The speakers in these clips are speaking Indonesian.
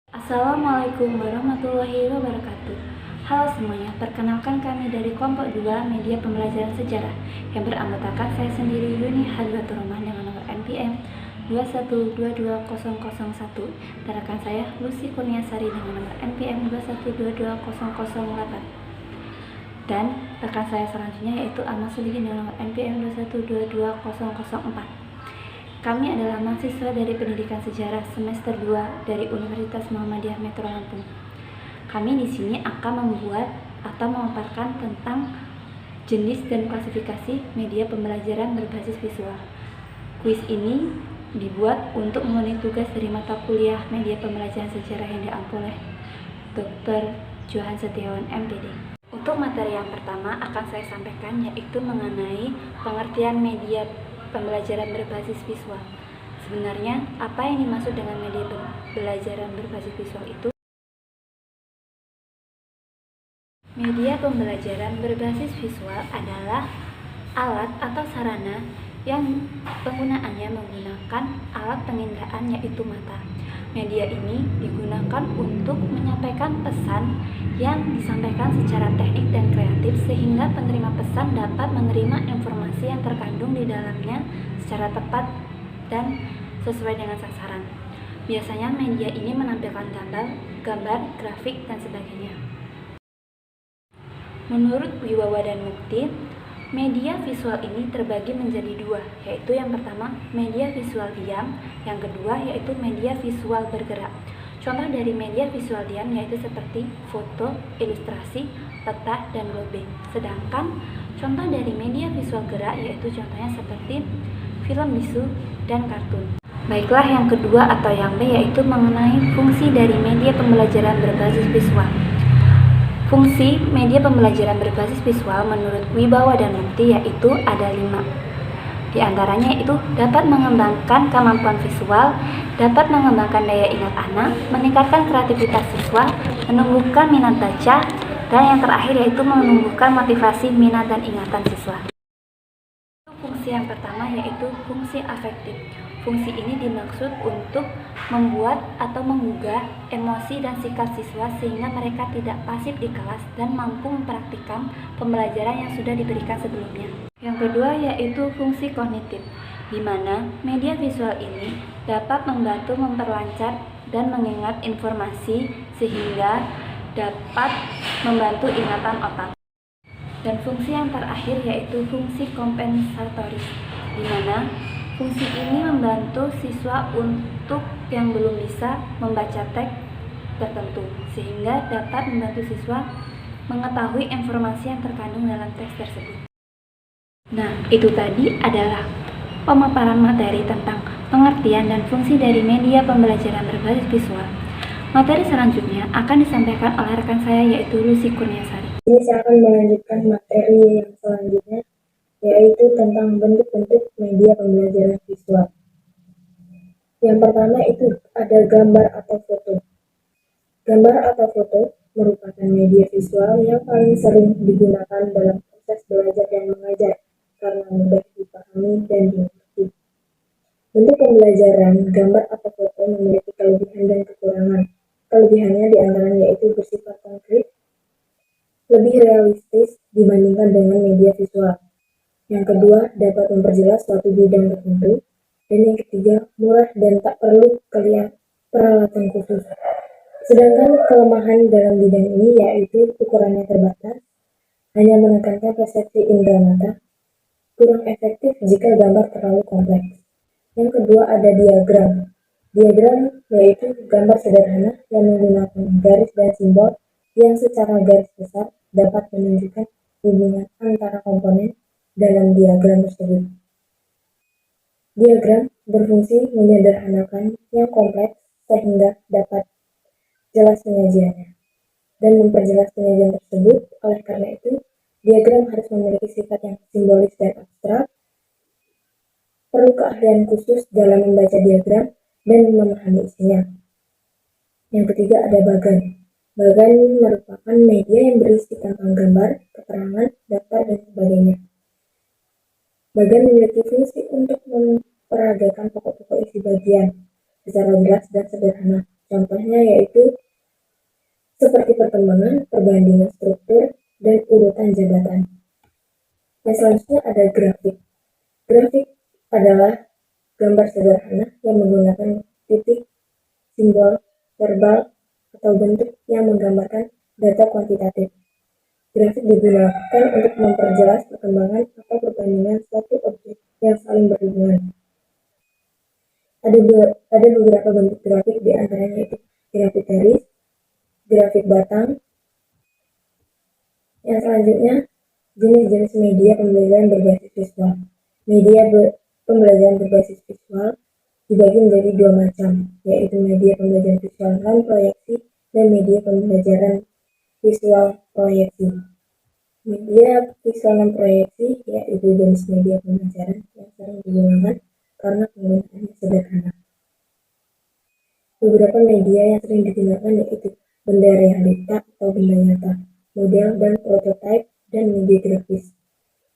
Assalamualaikum warahmatullahi wabarakatuh. Halo semuanya, perkenalkan kami dari kelompok 2 Media Pembelajaran Sejarah yang beranggotakan saya sendiri Yuni Hadratur Rahman dengan nomor NPM 2122001 dan rekan saya Lucy Kurniasari dengan nomor NPM 2122008 dan rekan saya selanjutnya yaitu Ahmad Solihin dengan nomor NPM 2122004. Kami adalah mahasiswa dari Pendidikan Sejarah semester 2 dari Universitas Muhammadiyah Metro Lampung. Kami di sini akan membuat atau memaparkan tentang jenis dan klasifikasi media pembelajaran berbasis visual. Kuis ini dibuat untuk memenuhi tugas dari mata kuliah media pembelajaran sejarah yang diampu oleh Dr. Johan Setiawan MPD. Untuk materi yang pertama akan saya sampaikan yaitu mengenai pengertian media pembelajaran berbasis visual. Sebenarnya, apa yang dimaksud dengan media pembelajaran berbasis visual itu? Media pembelajaran berbasis visual adalah alat atau sarana yang penggunaannya menggunakan alat penginderaan yaitu mata. Media ini digunakan untuk menyampaikan pesan yang disampaikan secara teknik dan kreatif sehingga penerima pesan dapat menerima informasi yang terkandung di dalamnya secara tepat dan sesuai dengan sasaran. Biasanya media ini menampilkan gambar, grafik, dan sebagainya. Menurut Wibawa dan Mukti, media visual ini terbagi menjadi dua, yaitu yang pertama media visual diam, yang kedua yaitu media visual bergerak. Contoh dari media visual diam yaitu seperti foto, ilustrasi, peta, dan globing. Sedangkan contoh dari media visual gerak yaitu contohnya seperti film bisu dan kartun. Baiklah, yang kedua atau yang B yaitu mengenai fungsi dari media pembelajaran berbasis visual. Fungsi media pembelajaran berbasis visual menurut Wibawa dan Mukti yaitu ada 5. Di antaranya itu dapat mengembangkan kemampuan visual, dapat mengembangkan daya ingat anak, meningkatkan kreativitas siswa, menumbuhkan minat baca, dan yang terakhir yaitu menumbuhkan motivasi minat dan ingatan siswa. Fungsi yang pertama yaitu fungsi afektif. Fungsi ini dimaksud untuk membuat atau menggugah emosi dan sikap siswa sehingga mereka tidak pasif di kelas dan mampu mempraktikkan pembelajaran yang sudah diberikan sebelumnya. Yang kedua yaitu fungsi kognitif, di mana media visual ini dapat membantu memperlancar dan mengingat informasi sehingga dapat membantu ingatan otak. Dan fungsi yang terakhir yaitu fungsi kompensatoris, di mana fungsi ini membantu siswa untuk yang belum bisa membaca teks tertentu, sehingga dapat membantu siswa mengetahui informasi yang terkandung dalam teks tersebut. Nah, itu tadi adalah pemaparan materi tentang pengertian dan fungsi dari media pembelajaran berbasis visual. Materi selanjutnya akan disampaikan oleh rekan saya yaitu Lucy Kurniasari. Ini saya akan melanjutkan materi yang selanjutnya, yaitu tentang bentuk-bentuk media pembelajaran visual. Yang pertama itu ada gambar atau foto. Gambar atau foto merupakan media visual yang paling sering digunakan dalam proses belajar dan mengajar karena mudah dipahami dan dimengerti. Bentuk pembelajaran gambar atau foto memiliki kelebihan dan kekurangan. Kelebihannya diantaranya yaitu bersifat konkret, lebih realistis dibandingkan dengan media visual. Yang kedua, dapat memperjelas suatu bidang tertentu. Dan yang ketiga, murah dan tak perlu peralatan khusus. Sedangkan kelemahan dalam bidang ini yaitu ukurannya terbatas, hanya menekankan persepsi indera mata, kurang efektif jika gambar terlalu kompleks. Yang kedua ada diagram. Diagram yaitu gambar sederhana yang menggunakan garis dan simbol yang secara garis besar dapat menunjukkan hubungan antara komponen dalam diagram tersebut. Diagram berfungsi menyederhanakan yang kompleks sehingga dapat jelas penyajiannya dan memperjelas penyajian tersebut. Oleh karena itu, diagram harus memiliki sifat yang simbolis dan abstrak. Perlu keahlian khusus dalam membaca diagram dan memahami isinya. Yang ketiga ada bagan. Bagan merupakan media yang berisi tentang gambar, keterangan, daftar, dan sebagainya. Bagan memiliki fungsi untuk memperagakan pokok-pokok isi bagian secara jelas dan sederhana. Contohnya yaitu seperti perkembangan, perbandingan struktur, dan urutan jabatan. Yang selanjutnya ada grafik. Grafik adalah gambar sederhana yang menggunakan titik, simbol, verbal, atau bentuk yang menggambarkan data kuantitatif. Grafik digunakan untuk memperjelas perkembangan atau perbandingan suatu objek yang saling berhubungan. Ada beberapa bentuk grafik, di antaranya yaitu grafik garis, grafik batang. Yang selanjutnya, jenis-jenis media pembelajaran berbasis visual. Media pembelajaran berbasis visual dibagi menjadi dua macam, yaitu media pembelajaran visual non-proyeksi dan media pembelajaran visual proyeksi. Media visual non-proyeksi yaitu jenis media pembelajaran yang sering digunakan karena penggunaannya sederhana. Beberapa media yang sering digunakan yaitu benda realita atau benda nyata, model dan prototipe, dan media grafis.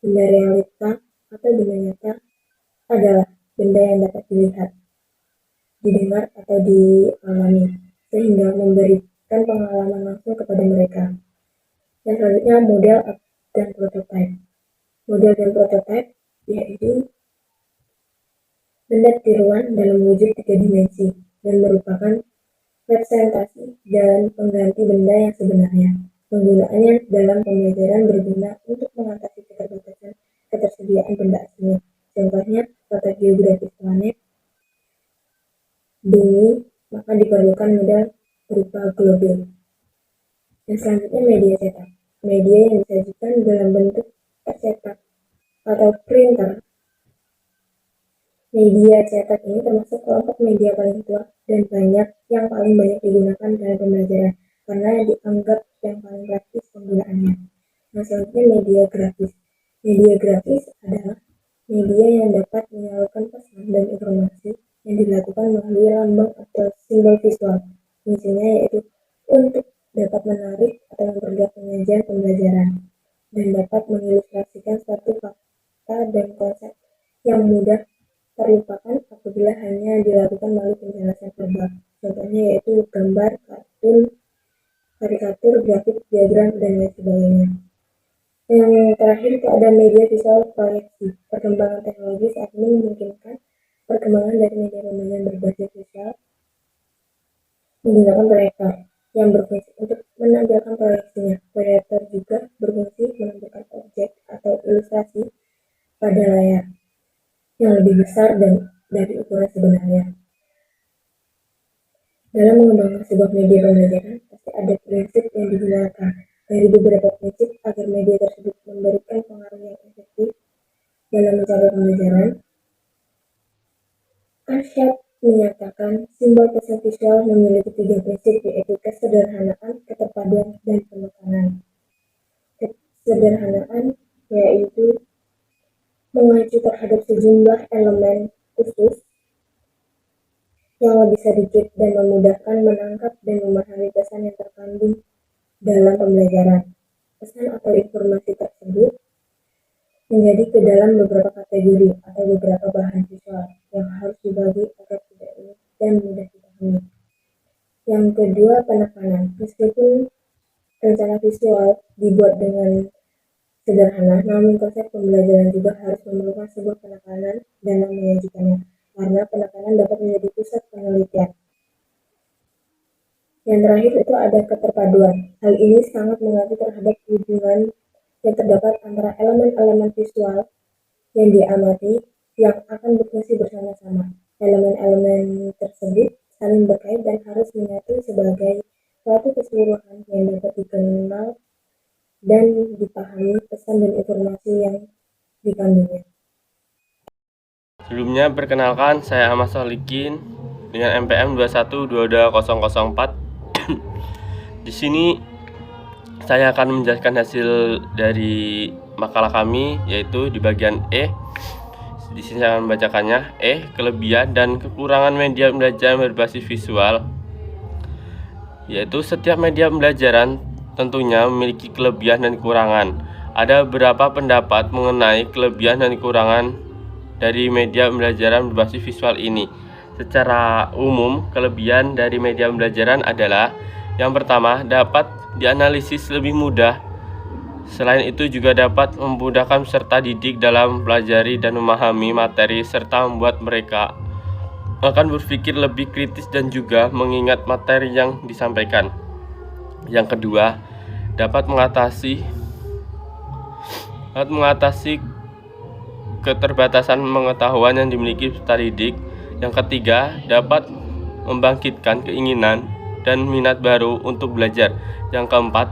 Benda realita atau benda nyata adalah benda yang dapat dilihat, didengar, atau dialami, sehingga memberikan pengalaman langsung kepada mereka. Yang selanjutnya model dan prototipe. Model dan prototipe yaitu benda tiruan dalam wujud 3 dimensi dan merupakan representasi dan pengganti benda yang sebenarnya. Penggunaannya dalam pembelajaran berguna untuk mengatasi keterbatasan ketersediaan benda aslinya. Contohnya, tata geografis planet, bumi, maka diperlukan model berupa globe. Yang selanjutnya media cetak. Media yang disajikan dalam bentuk tercetak atau printer. Media cetak ini termasuk kelompok media paling tua dan yang paling banyak digunakan dalam pembelajaran karena dianggap yang paling praktis penggunaannya. Nah, selanjutnya media grafis. Media grafis adalah media yang dapat menyalurkan pesan dan informasi yang dilakukan melalui lambang atau simbol visual. Fungsinya yaitu untuk dapat menarik atau memperluas penyajian pembelajaran dan dapat mengilustrasikan suatu fakta dan konsep yang mudah terlupakan apabila hanya dilakukan melalui penjelasan verbal. Contohnya yaitu gambar, kartun, karikatur, grafik, diagram, dan lain sebagainya. Yang terakhir itu ada media visual proyeksi. Perkembangan teknologi saat ini memungkinkan perkembangan dari media pembelajaran berbasis visual menggunakan proyektor yang berfungsi untuk menampilkan proyeksinya. Proyektor juga berfungsi menampilkan objek atau ilustrasi pada layar yang lebih besar dan dari ukuran sebenarnya. Dalam mengembangkan sebuah media pembelajaran, pasti ada prinsip yang digunakan. Dari beberapa prinsip agar media tersebut memberikan pengaruh yang efektif dalam mencapai pembelajaran, Arsyad menyatakan simbol pesan visual memiliki 3 prinsip, yaitu kesederhanaan, keterpaduan, dan penekanan. Kesederhanaan yaitu mengacu terhadap sejumlah elemen khusus yang lebih sedikit dan memudahkan menangkap dan memahami pesan yang terkandung dalam pembelajaran. Pesan atau informasi tersebut menjadi ke dalam beberapa kategori atau beberapa bahan visual yang harus dibagi agar tidak unik dan mudah dipahami. Yang kedua, penekanan. Meskipun rencana visual dibuat dengan sederhana, namun konsep pembelajaran juga harus memerlukan sebuah penekanan dalam menyajikannya, karena penekanan dapat menjadi pusat penelitian. Yang terakhir itu ada keterpaduan. Hal ini sangat mengacu terhadap hubungan yang terdapat antara elemen-elemen visual yang diamati yang akan berfungsi bersama-sama. Elemen-elemen tersebut saling berkait dan harus menyatu sebagai suatu keseluruhan yang dapat dikenal dan dipahami pesan dan informasi yang dikandungnya. Sebelumnya perkenalkan, saya Ahmad Solikin dengan MPM 2122004. Di sini saya akan menjelaskan hasil dari makalah kami, yaitu di bagian E. Di sini saya akan membacakannya. Kelebihan dan kekurangan media pembelajaran berbasis visual. Yaitu setiap media pembelajaran tentunya memiliki kelebihan dan kekurangan. Ada beberapa pendapat mengenai kelebihan dan kekurangan dari media pembelajaran berbasis visual ini. Secara umum, kelebihan dari media pembelajaran adalah yang pertama, dapat dianalisis lebih mudah. Selain itu juga dapat memudahkan peserta didik dalam mempelajari dan memahami materi serta membuat mereka akan berpikir lebih kritis dan juga mengingat materi yang disampaikan. Yang kedua, dapat mengatasi keterbatasan pengetahuan yang dimiliki peserta didik. Yang ketiga, dapat membangkitkan keinginan dan minat baru untuk belajar. Yang keempat,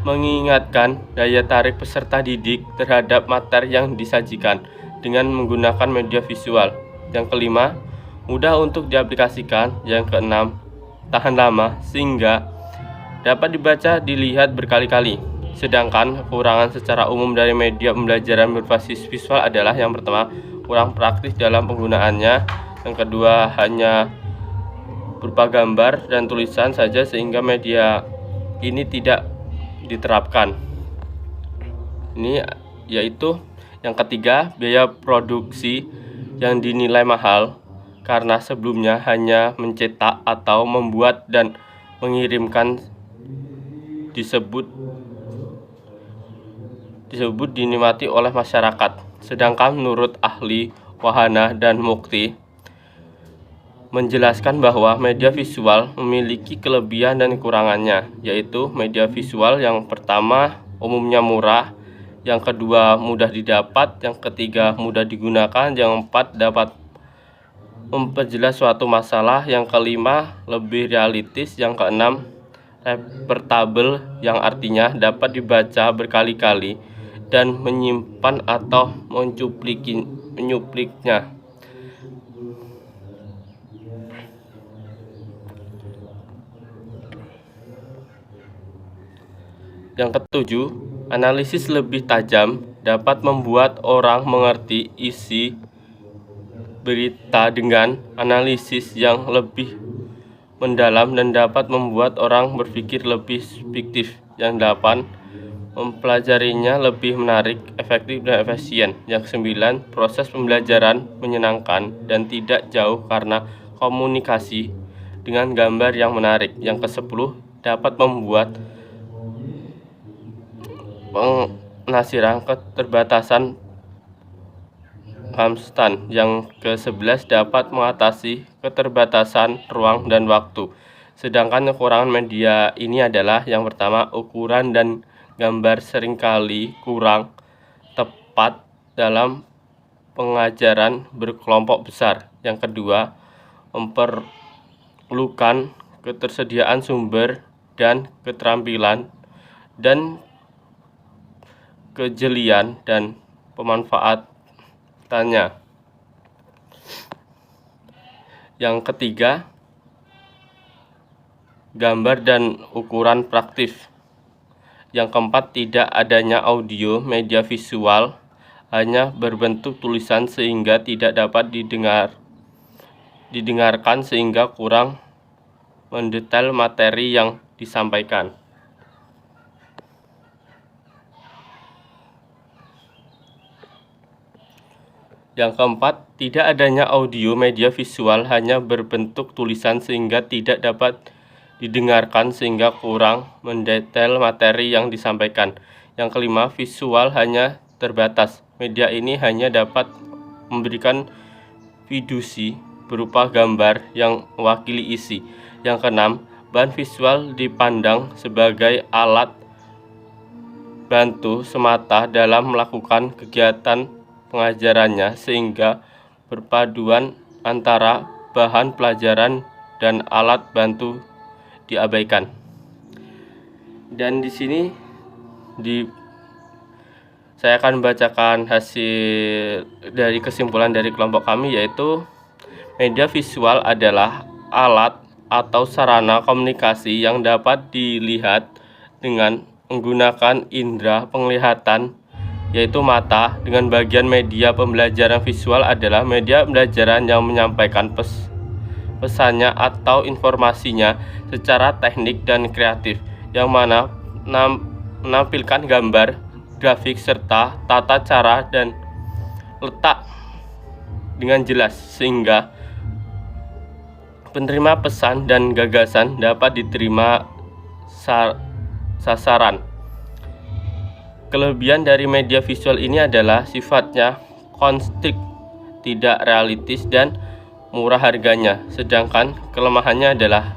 mengingatkan daya tarik peserta didik terhadap materi yang disajikan dengan menggunakan media visual. Yang kelima, mudah untuk diaplikasikan. Yang keenam, tahan lama sehingga dapat dibaca, dilihat berkali-kali. Sedangkan kekurangan secara umum dari media pembelajaran berbasis visual adalah yang pertama, kurang praktis dalam penggunaannya. Yang kedua, hanya berupa gambar dan tulisan saja sehingga media ini tidak diterapkan. Ini yaitu yang ketiga, biaya produksi yang dinilai mahal karena sebelumnya hanya mencetak atau membuat dan mengirimkan disebut dinikmati oleh masyarakat. Sedangkan menurut ahli Wahana dan Mukti menjelaskan bahwa media visual memiliki kelebihan dan kekurangannya, yaitu media visual yang pertama umumnya murah, yang kedua mudah didapat, yang ketiga mudah digunakan, yang keempat dapat memperjelas suatu masalah, yang kelima lebih realistis, yang keenam reportable yang artinya dapat dibaca berkali-kali dan menyimpan atau menyupliknya. Yang ketujuh, analisis lebih tajam dapat membuat orang mengerti isi berita dengan analisis yang lebih mendalam dan dapat membuat orang berpikir lebih fiktif. Yang delapan, mempelajarinya lebih menarik, efektif, dan efisien. Yang sembilan, proses pembelajaran menyenangkan dan tidak jauh karena komunikasi dengan gambar yang menarik. Yang kesepuluh, dapat membuat penasiran keterbatasan Hamstan. Yang ke-11 dapat mengatasi keterbatasan ruang dan waktu. Sedangkan kekurangan media ini adalah yang pertama, ukuran dan gambar seringkali kurang tepat dalam pengajaran berkelompok besar. Yang kedua, memerlukan ketersediaan sumber dan keterampilan dan kejelian dan pemanfaatannya. Yang ketiga, gambar dan ukuran praktis. Yang keempat, tidak adanya audio, media visual hanya berbentuk tulisan sehingga tidak dapat didengarkan sehingga kurang mendetail materi yang disampaikan. Yang keempat, tidak adanya audio, media visual hanya berbentuk tulisan sehingga tidak dapat didengarkan sehingga kurang mendetail materi yang disampaikan. Yang kelima, visual hanya terbatas. Media ini hanya dapat memberikan fidusi berupa gambar yang mewakili isi. Yang keenam, bahan visual dipandang sebagai alat bantu semata dalam melakukan kegiatan pengajarannya sehingga perpaduan antara bahan pelajaran dan alat bantu diabaikan. Dan di sini saya akan membacakan hasil dari kesimpulan dari kelompok kami, yaitu media visual adalah alat atau sarana komunikasi yang dapat dilihat dengan menggunakan indera penglihatan, yaitu mata. Dengan bagian media pembelajaran visual adalah media pembelajaran yang menyampaikan pesannya atau informasinya secara teknik dan kreatif, yang mana menampilkan gambar, grafik, serta tata cara dan letak dengan jelas sehingga penerima pesan dan gagasan dapat diterima sasaran. Kelebihan dari media visual ini adalah sifatnya konstik, tidak realistis dan murah harganya. Sedangkan kelemahannya adalah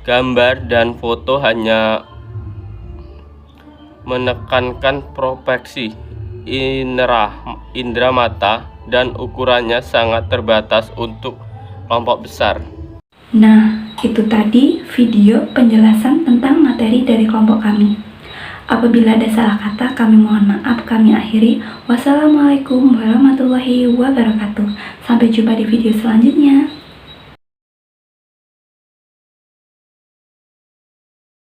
gambar dan foto hanya menekankan proyeksi indera mata dan ukurannya sangat terbatas untuk kelompok besar. Nah, itu tadi video penjelasan tentang materi dari kelompok kami. Apabila ada salah kata, kami mohon maaf. Kami akhiri. Wassalamualaikum warahmatullahi wabarakatuh. Sampai jumpa di video selanjutnya.